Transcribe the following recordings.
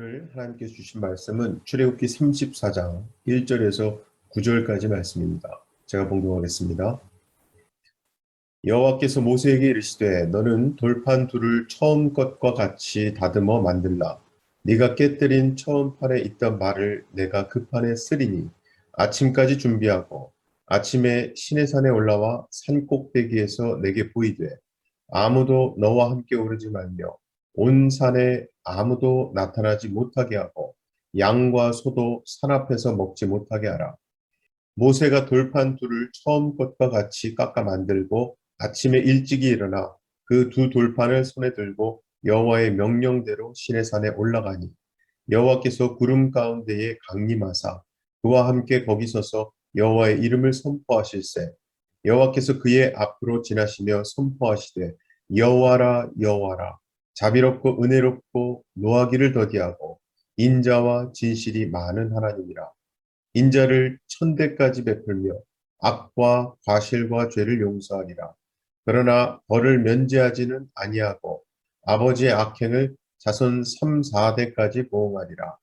오늘 하나님께서 주신 말씀은 출애굽기 34장 1절에서 9절까지 말씀입니다. 제가 봉독하겠습니다. 여호와께서 모세에게 이르시되 너는 돌판 둘을 처음 것과 같이 다듬어 만들라. 네가 깨뜨린 처음 판에 있던 말을 내가 그 판에 쓰리니 아침까지 준비하고 아침에 시내산에 올라와 산 꼭대기에서 내게 보이되 아무도 너와 함께 오르지 말며 온 산에 아무도 나타나지 못하게 하고 양과 소도 산 앞에서 먹지 못하게 하라. 모세가 돌판 둘을 처음 것과 같이 깎아 만들고 아침에 일찍이 일어나 그 두 돌판을 손에 들고 여호와의 명령대로 시내산에 올라가니 여호와께서 구름 가운데에 강림하사 그와 함께 거기 서서 여호와의 이름을 선포하실세 여호와께서 그의 앞으로 지나시며 선포하시되 여호와라 여호와라 자비롭고 은혜롭고 노하기를 더디하고 인자와 진실이 많은 하나님이라. 인자를 천대까지 베풀며 악과 과실과 죄를 용서하리라. 그러나 벌을 면제하지는 아니하고 아버지의 악행을 자손 3, 4대까지 보응하리라.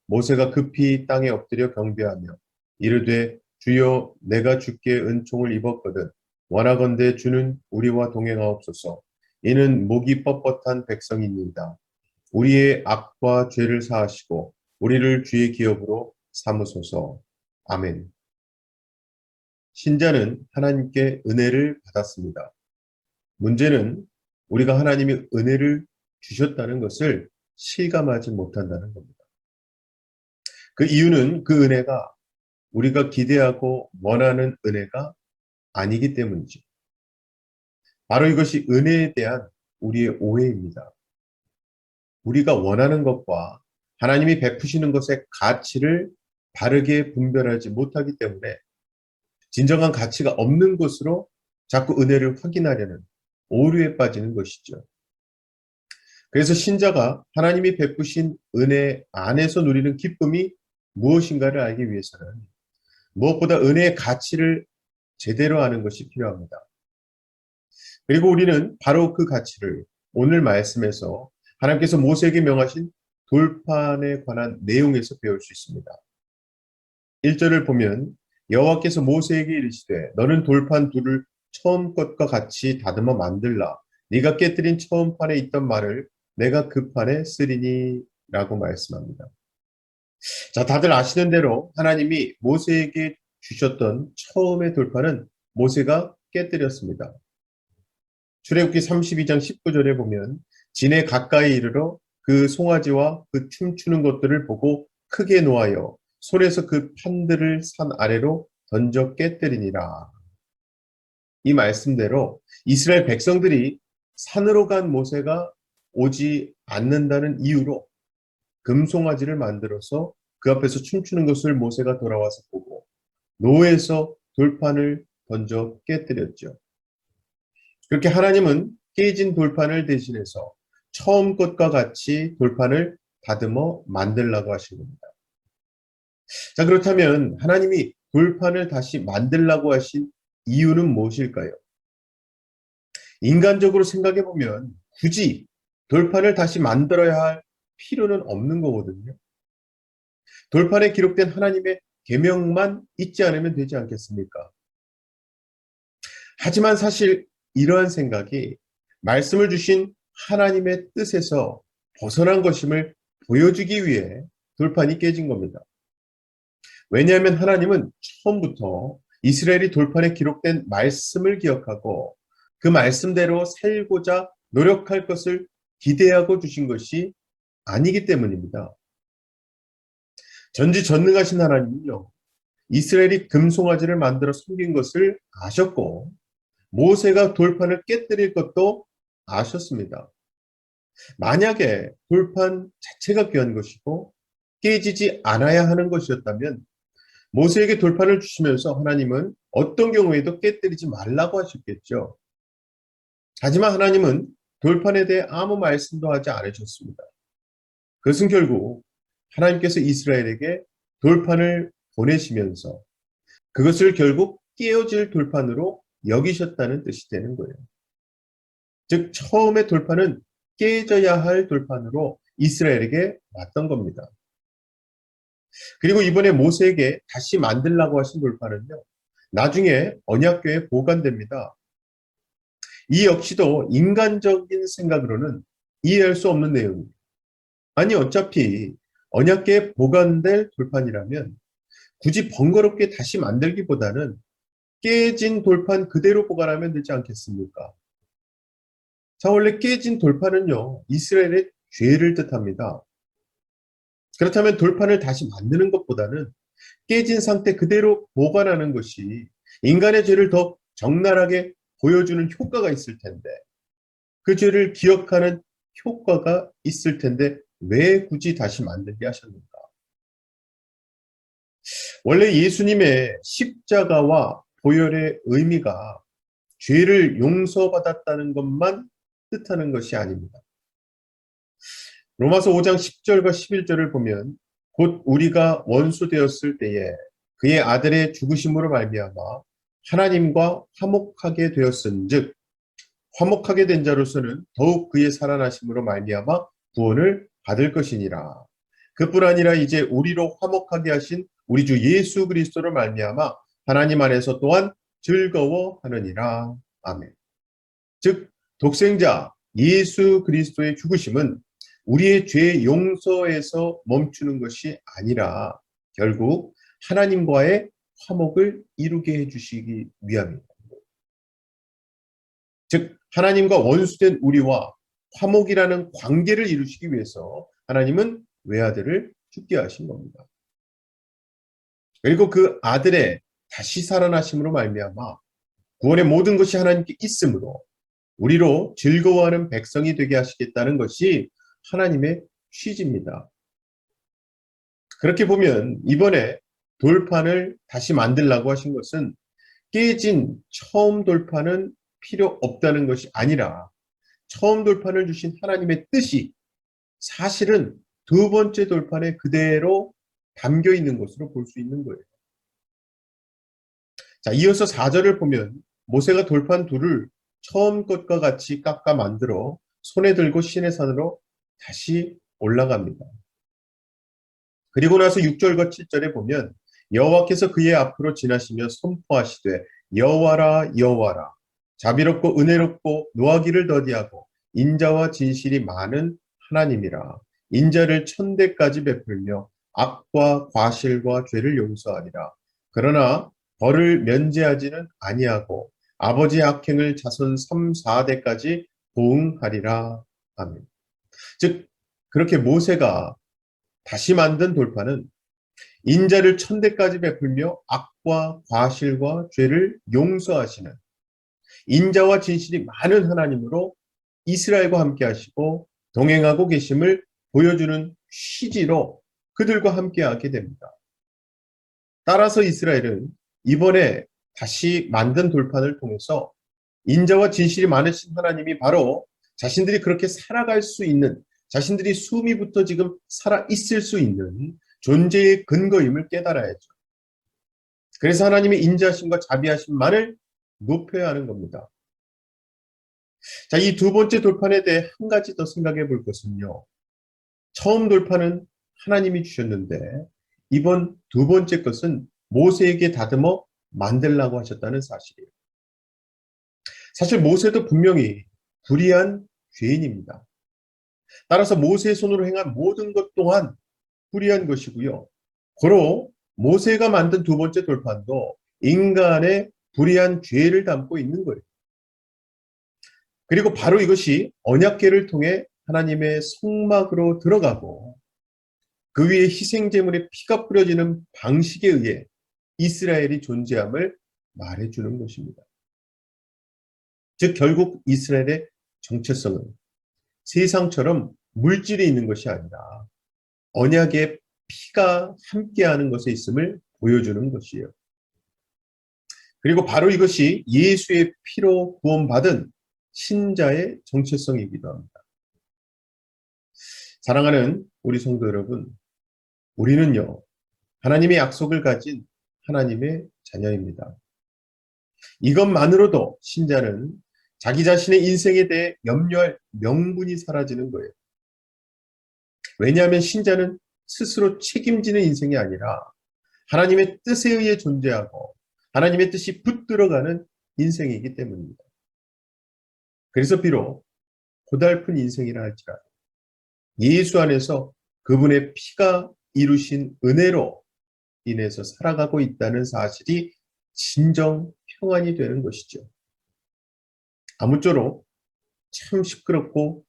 모세가 급히 땅에 엎드려 경배하며 이르되 주여 내가 주께 은총을 입었거든 원하건대 주는 우리와 동행하옵소서. 이는 목이 뻣뻣한 백성입니다. 우리의 악과 죄를 사하시고 우리를 주의 기업으로 삼으소서. 아멘. 신자는 하나님께 은혜를 받았습니다. 문제는 우리가 하나님이 은혜를 주셨다는 것을 실감하지 못한다는 겁니다. 그 이유는 그 은혜가 우리가 기대하고 원하는 은혜가 아니기 때문이죠. 바로 이것이 은혜에 대한 우리의 오해입니다. 우리가 원하는 것과 하나님이 베푸시는 것의 가치를 바르게 분별하지 못하기 때문에 진정한 가치가 없는 것으로 자꾸 은혜를 확인하려는 오류에 빠지는 것이죠. 그래서 신자가 하나님이 베푸신 은혜 안에서 누리는 기쁨이 무엇인가를 알기 위해서는 무엇보다 은혜의 가치를 제대로 아는 것이 필요합니다. 그리고 우리는 바로 그 가치를 오늘 말씀에서 하나님께서 모세에게 명하신 돌판에 관한 내용에서 배울 수 있습니다. 1절을 보면 여호와께서 모세에게 이르시되 너는 돌판 둘을 처음 것과 같이 다듬어 만들라. 네가 깨뜨린 처음 판에 있던 말을 내가 그 판에 쓰리니 라고 말씀합니다. 자, 다들 아시는 대로 하나님이 모세에게 주셨던 처음의 돌판은 모세가 깨뜨렸습니다. 출애굽기 32장 19절에 보면 진에 가까이 이르러 그 송아지와 그 춤추는 것들을 보고 크게 노하여 손에서 그 판들을 산 아래로 던져 깨뜨리니라. 이 말씀대로 이스라엘 백성들이 산으로 간 모세가 오지 않는다는 이유로 금송아지를 만들어서 그 앞에서 춤추는 것을 모세가 돌아와서 보고 노에서 돌판을 던져 깨뜨렸죠. 그렇게 하나님은 깨진 돌판을 대신해서 처음 것과 같이 돌판을 다듬어 만들라고 하신 겁니다. 자, 그렇다면 하나님이 돌판을 다시 만들라고 하신 이유는 무엇일까요? 인간적으로 생각해 보면 굳이 돌판을 다시 만들어야 할 필요는 없는 거거든요. 돌판에 기록된 하나님의 계명만 잊지 않으면 되지 않겠습니까? 하지만 사실 이러한 생각이 말씀을 주신 하나님의 뜻에서 벗어난 것임을 보여주기 위해 돌판이 깨진 겁니다. 왜냐하면 하나님은 처음부터 이스라엘이 돌판에 기록된 말씀을 기억하고 그 말씀대로 살고자 노력할 것을 기대하고 주신 것이 아니기 때문입니다. 전지전능하신 하나님은요, 이스라엘이 금송아지를 만들어 섬긴 것을 아셨고 모세가 돌판을 깨뜨릴 것도 아셨습니다. 만약에 돌판 자체가 귀한 것이고 깨지지 않아야 하는 것이었다면 모세에게 돌판을 주시면서 하나님은 어떤 경우에도 깨뜨리지 말라고 하셨겠죠. 하지만 하나님은 돌판에 대해 아무 말씀도 하지 않으셨습니다. 그것은 결국 하나님께서 이스라엘에게 돌판을 보내시면서 그것을 결국 깨어질 돌판으로 여기셨다는 뜻이 되는 거예요. 즉 처음의 돌판은 깨져야 할 돌판으로 이스라엘에게 왔던 겁니다. 그리고 이번에 모세에게 다시 만들라고 하신 돌판은요, 나중에 언약궤에 보관됩니다. 이 역시도 인간적인 생각으로는 이해할 수 없는 내용입니다. 아니, 어차피 언약궤에 보관될 돌판이라면 굳이 번거롭게 다시 만들기보다는 깨진 돌판 그대로 보관하면 되지 않겠습니까? 자, 원래 깨진 돌판은요, 이스라엘의 죄를 뜻합니다. 그렇다면 돌판을 다시 만드는 것보다는 깨진 상태 그대로 보관하는 것이 인간의 죄를 더 적나라하게 보여주는 효과가 있을 텐데, 그 죄를 기억하는 효과가 있을 텐데 왜 굳이 다시 만들게 하셨는가? 원래 예수님의 십자가와 보혈의 의미가 죄를 용서받았다는 것만 뜻하는 것이 아닙니다. 로마서 5장 10절과 11절을 보면 곧 우리가 원수 되었을 때에 그의 아들의 죽으심으로 말미암아 하나님과 화목하게 되었은즉 화목하게 된 자로서는 더욱 그의 살아나심으로 말미암아 구원을 받을 것이니라. 그뿐 아니라 이제 우리로 화목하게 하신 우리 주 예수 그리스도로 말미암아 하나님 안에서 또한 즐거워하느니라. 아멘. 즉 독생자 예수 그리스도의 죽으심은 우리의 죄 용서에서 멈추는 것이 아니라 결국 하나님과의 화목을 이루게 해주시기 위함입니다. 즉 하나님과 원수된 우리와 화목이라는 관계를 이루시기 위해서 하나님은 외아들을 죽게 하신 겁니다. 그리고 그 아들의 다시 살아나심으로 말미암아 구원의 모든 것이 하나님께 있으므로 우리로 즐거워하는 백성이 되게 하시겠다는 것이 하나님의 취지입니다. 그렇게 보면 이번에 돌판을 다시 만들라고 하신 것은 깨진 처음 돌판은 필요 없다는 것이 아니라 처음 돌판을 주신 하나님의 뜻이 사실은 두 번째 돌판에 그대로 담겨 있는 것으로 볼 수 있는 거예요. 자, 이어서 4절을 보면 모세가 돌판 둘을 처음 것과 같이 깎아 만들어 손에 들고 시내산으로 다시 올라갑니다. 그리고 나서 6절과 7절에 보면 여호와께서 그의 앞으로 지나시며 선포하시되 여호와라 여호와라 자비롭고 은혜롭고 노하기를 더디하고 인자와 진실이 많은 하나님이라. 인자를 천대까지 베풀며 악과 과실과 죄를 용서하리라. 그러나 벌을 면제하지는 아니하고 아버지의 악행을 자손 3, 4대까지 보응하리라. 아멘. 즉 그렇게 모세가 다시 만든 돌판은 인자를 천대까지 베풀며 악과 과실과 죄를 용서하시는 인자와 진실이 많은 하나님으로 이스라엘과 함께 하시고 동행하고 계심을 보여주는 취지로 그들과 함께 하게 됩니다. 따라서 이스라엘은 이번에 다시 만든 돌판을 통해서 인자와 진실이 많으신 하나님이 바로 자신들이 그렇게 살아갈 수 있는, 자신들이 수미부터 지금 살아있을 수 있는 존재의 근거임을 깨달아야죠. 그래서 하나님의 인자하심과 자비하심만을 높여야 하는 겁니다. 자, 이 두 번째 돌판에 대해 한 가지 더 생각해 볼 것은요. 처음 돌판은 하나님이 주셨는데 이번 두 번째 것은 모세에게 다듬어 만들라고 하셨다는 사실이에요. 사실 모세도 분명히 불의한 죄인입니다. 따라서 모세의 손으로 행한 모든 것 또한 불의한 것이고요. 고로 모세가 만든 두 번째 돌판도 인간의 불의한 죄를 담고 있는 거예요. 그리고 바로 이것이 언약궤를 통해 하나님의 성막으로 들어가고 그 위에 희생제물의 피가 뿌려지는 방식에 의해 이스라엘이 존재함을 말해주는 것입니다. 즉 결국 이스라엘의 정체성은 세상처럼 물질이 있는 것이 아니라 언약의 피가 함께하는 것에 있음을 보여주는 것이에요. 그리고 바로 이것이 예수의 피로 구원받은 신자의 정체성이기도 합니다. 사랑하는 우리 성도 여러분, 우리는요, 하나님의 약속을 가진 하나님의 자녀입니다. 이것만으로도 신자는 자기 자신의 인생에 대해 염려할 명분이 사라지는 거예요. 왜냐하면 신자는 스스로 책임지는 인생이 아니라 하나님의 뜻에 의해 존재하고 하나님의 뜻이 붙들어가는 인생이기 때문입니다. 그래서 비록 고달픈 인생이라 할지라도 예수 안에서 그분의 피가 이루신 은혜로 인해서 살아가고 있다는 사실이 진정 평안이 되는 것이죠. 아무쪼록 참 시끄럽고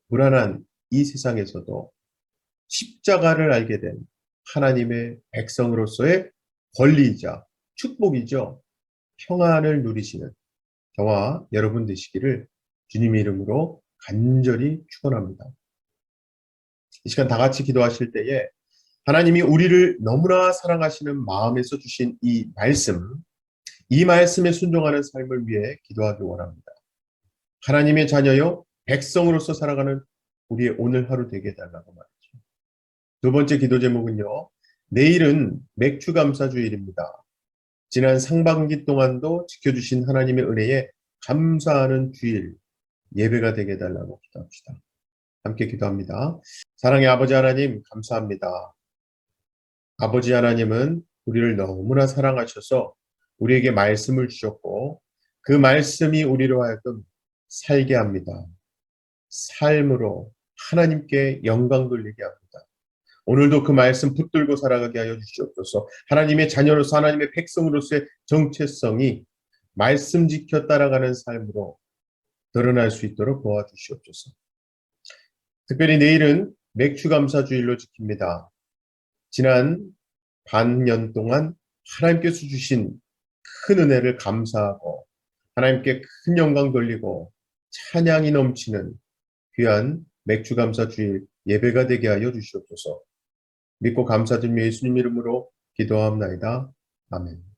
불안한 이 세상에서도 십자가를 알게 된 하나님의 백성으로서의 권리이자 축복이죠. 평안을 누리시는 저와 여러분 되시기를 주님의 이름으로 간절히 축원합니다. 이 시간 다 같이 기도하실 때에 하나님이 우리를 너무나 사랑하시는 마음에서 주신 이 말씀에 순종하는 삶을 위해 기도하기 원합니다. 하나님의 자녀요, 백성으로서 살아가는 우리의 오늘 하루 되게 해달라고 말이죠. 두 번째 기도 제목은요, 내일은 맥주감사주일입니다. 지난 상반기 동안도 지켜주신 하나님의 은혜에 감사하는 주일, 예배가 되게 해달라고 기도합시다. 함께 기도합니다. 사랑의 아버지 하나님, 감사합니다. 아버지 하나님은 우리를 너무나 사랑하셔서 우리에게 말씀을 주셨고 그 말씀이 우리로 하여금 살게 합니다. 삶으로 하나님께 영광 돌리게 합니다. 오늘도 그 말씀 붙들고 살아가게 하여 주시옵소서. 하나님의 자녀로서 하나님의 백성으로서의 정체성이 말씀 지켜 따라가는 삶으로 드러날 수 있도록 도와주시옵소서. 특별히 내일은 맥주감사주일로 지킵니다. 지난 반년 동안 하나님께서 주신 큰 은혜를 감사하고 하나님께 큰 영광 돌리고 찬양이 넘치는 귀한 맥주감사주일 예배가 되게 하여 주시옵소서. 믿고 감사드리며 예수님 이름으로 기도하옵나이다. 아멘.